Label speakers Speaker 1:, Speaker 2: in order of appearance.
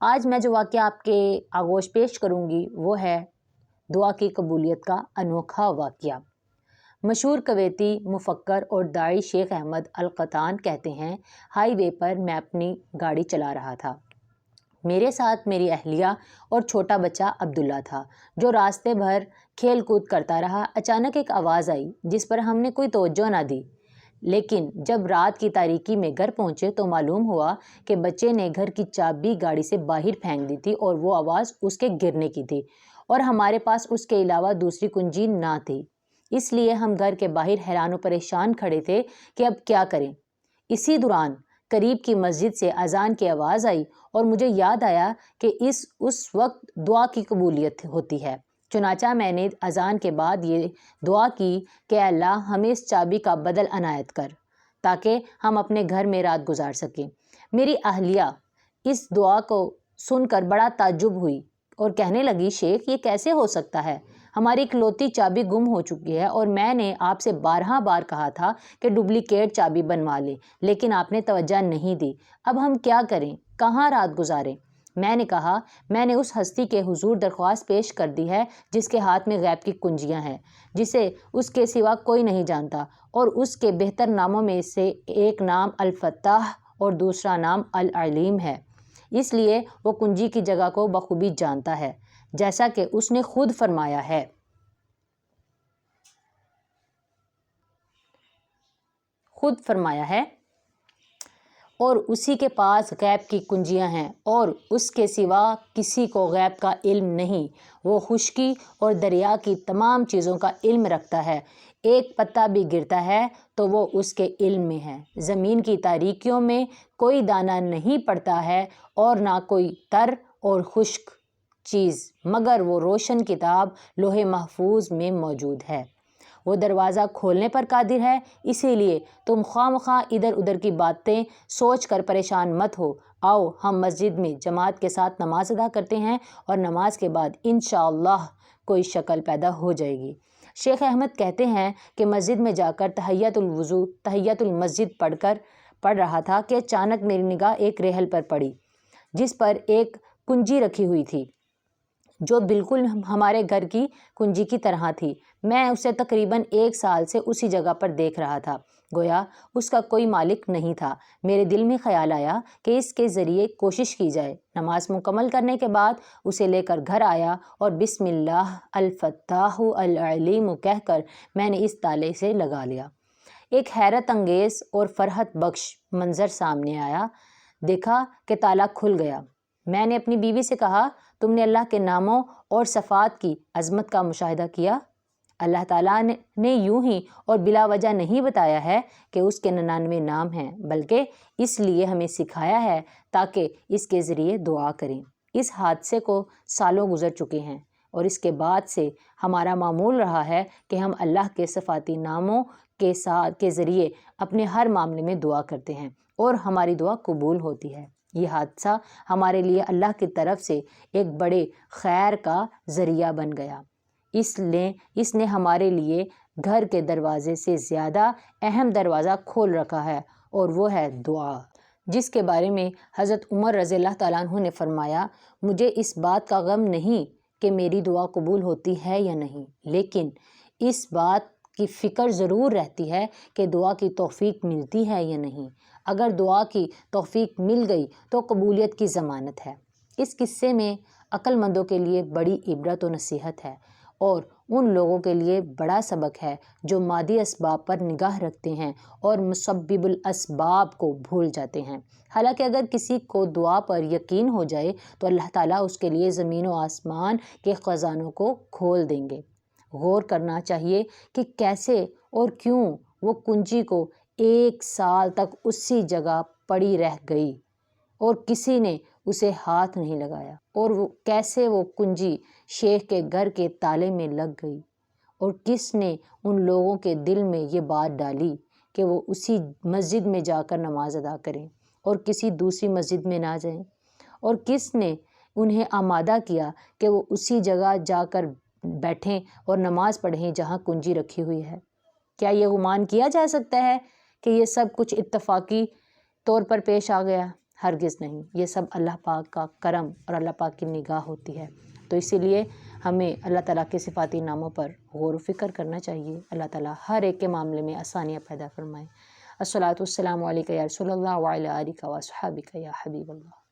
Speaker 1: آج میں جو واقعہ آپ کے آغوش پیش کروں گی وہ ہے دعا کی قبولیت کا انوکھا واقعہ۔ مشہور کویتی مفکر اور داعی شیخ احمد القطان کہتے ہیں، ہائی وے پر میں اپنی گاڑی چلا رہا تھا۔ میرے ساتھ میری اہلیہ اور چھوٹا بچہ عبداللہ تھا، جو راستے بھر کھیل کود کرتا رہا۔ اچانک ایک آواز آئی جس پر ہم نے کوئی توجہ نہ دی، لیکن جب رات کی تاریکی میں گھر پہنچے تو معلوم ہوا کہ بچے نے گھر کی چابی گاڑی سے باہر پھینک دی تھی اور وہ آواز اس کے گرنے کی تھی، اور ہمارے پاس اس کے علاوہ دوسری کنجی نہ تھی۔ اس لیے ہم گھر کے باہر حیران و پریشان کھڑے تھے کہ اب کیا کریں۔ اسی دوران قریب کی مسجد سے اذان کی آواز آئی اور مجھے یاد آیا کہ اس وقت دعا کی قبولیت ہوتی ہے۔ چنانچہ میں نے اذان کے بعد یہ دعا کی کہ اے اللہ ہمیں اس چابی کا بدل عنایت کر تاکہ ہم اپنے گھر میں رات گزار سکیں۔ میری اہلیہ اس دعا کو سن کر بڑا تعجب ہوئی اور کہنے لگی، شیخ یہ کیسے ہو سکتا ہے؟ ہماری اکلوتی چابی گم ہو چکی ہے اور میں نے آپ سے 12 بار کہا تھا کہ ڈپلیکیٹ چابی بنوا لیں، لیکن آپ نے توجہ نہیں دی۔ اب ہم کیا کریں؟ کہاں رات گزاریں؟ میں نے کہا، میں نے اس ہستی کے حضور درخواست پیش کر دی ہے جس کے ہاتھ میں غیب کی کنجیاں ہیں، جسے اس کے سوا کوئی نہیں جانتا، اور اس کے بہتر ناموں میں سے ایک نام الفتاح اور دوسرا نام العلیم ہے، اس لیے وہ کنجی کی جگہ کو بخوبی جانتا ہے، جیسا کہ اس نے خود فرمایا ہے اور اسی کے پاس غیب کی کنجیاں ہیں اور اس کے سوا کسی کو غیب کا علم نہیں۔ وہ خشکی اور دریا کی تمام چیزوں کا علم رکھتا ہے، ایک پتا بھی گرتا ہے تو وہ اس کے علم میں ہے۔ زمین کی تاریکیوں میں کوئی دانہ نہیں پڑتا ہے اور نہ کوئی تر اور خشک چیز، مگر وہ روشن کتاب لوح محفوظ میں موجود ہے۔ وہ دروازہ کھولنے پر قادر ہے، اسی لیے تم خواہ مخواہ ادھر ادھر کی باتیں سوچ کر پریشان مت ہو۔ آؤ ہم مسجد میں جماعت کے ساتھ نماز ادا کرتے ہیں اور نماز کے بعد انشاءاللہ کوئی شکل پیدا ہو جائے گی۔ شیخ احمد کہتے ہیں کہ مسجد میں جا کر تحیۃ الوضو تحیۃ المسجد پڑھ رہا تھا کہ اچانک میری نگاہ ایک ریحل پر پڑی جس پر ایک کنجی رکھی ہوئی تھی جو بالکل ہمارے گھر کی کنجی کی طرح تھی۔ میں اسے تقریباً 1 سال سے اسی جگہ پر دیکھ رہا تھا، گویا اس کا کوئی مالک نہیں تھا۔ میرے دل میں خیال آیا کہ اس کے ذریعے کوشش کی جائے۔ نماز مکمل کرنے کے بعد اسے لے کر گھر آیا اور بسم اللہ الفتاح العلیم کہہ کر میں نے اس تالے سے لگا لیا۔ ایک حیرت انگیز اور فرحت بخش منظر سامنے آیا، دیکھا کہ تالا کھل گیا۔ میں نے اپنی بیوی سے کہا، تم نے اللہ کے ناموں اور صفات کی عظمت کا مشاہدہ کیا؟ اللہ تعالیٰ نے یوں ہی اور بلا وجہ نہیں بتایا ہے کہ اس کے 99 نام ہیں، بلکہ اس لیے ہمیں سکھایا ہے تاکہ اس کے ذریعے دعا کریں۔ اس حادثے کو سالوں گزر چکے ہیں اور اس کے بعد سے ہمارا معمول رہا ہے کہ ہم اللہ کے صفاتی ناموں کے ذریعے اپنے ہر معاملے میں دعا کرتے ہیں اور ہماری دعا قبول ہوتی ہے۔ یہ حادثہ ہمارے لیے اللہ کی طرف سے ایک بڑے خیر کا ذریعہ بن گیا۔ اس نے ہمارے لیے گھر کے دروازے سے زیادہ اہم دروازہ کھول رکھا ہے اور وہ ہے دعا، جس کے بارے میں حضرت عمر رضی اللہ تعالیٰ عنہ نے فرمایا، مجھے اس بات کا غم نہیں کہ میری دعا قبول ہوتی ہے یا نہیں، لیکن اس بات کی فکر ضرور رہتی ہے کہ دعا کی توفیق ملتی ہے یا نہیں۔ اگر دعا کی توفیق مل گئی تو قبولیت کی ضمانت ہے۔ اس قصے میں عقل مندوں کے لیے بڑی عبرت و نصیحت ہے اور ان لوگوں کے لیے بڑا سبق ہے جو مادی اسباب پر نگاہ رکھتے ہیں اور مسبب الاسباب کو بھول جاتے ہیں۔ حالانکہ اگر کسی کو دعا پر یقین ہو جائے تو اللہ تعالیٰ اس کے لیے زمین و آسمان کے خزانوں کو کھول دیں گے۔ غور کرنا چاہیے کہ کیسے اور کیوں وہ کنجی کو 1 سال تک اسی جگہ پڑی رہ گئی اور کسی نے اسے ہاتھ نہیں لگایا، اور کیسے وہ کنجی شیخ کے گھر کے تالے میں لگ گئی، اور کس نے ان لوگوں کے دل میں یہ بات ڈالی کہ وہ اسی مسجد میں جا کر نماز ادا کریں اور کسی دوسری مسجد میں نہ جائیں، اور کس نے انہیں آمادہ کیا کہ وہ اسی جگہ جا کر بیٹھیں اور نماز پڑھیں جہاں کنجی رکھی ہوئی ہے۔ کیا یہ گمان کیا جا سکتا ہے کہ یہ سب کچھ اتفاقی طور پر پیش آ گیا؟ ہرگز نہیں، یہ سب اللہ پاک کا کرم اور اللہ پاک کی نگاہ ہوتی ہے۔ تو اسی لیے ہمیں اللہ تعالیٰ کے صفاتی ناموں پر غور و فکر کرنا چاہیے۔ اللہ تعالیٰ ہر ایک کے معاملے میں آسانیاں پیدا فرمائے۔ الصلاۃ والسلام علیکہ یا رسول اللہ وعلی آلکہ واصحابکہ یا حبیب اللہ۔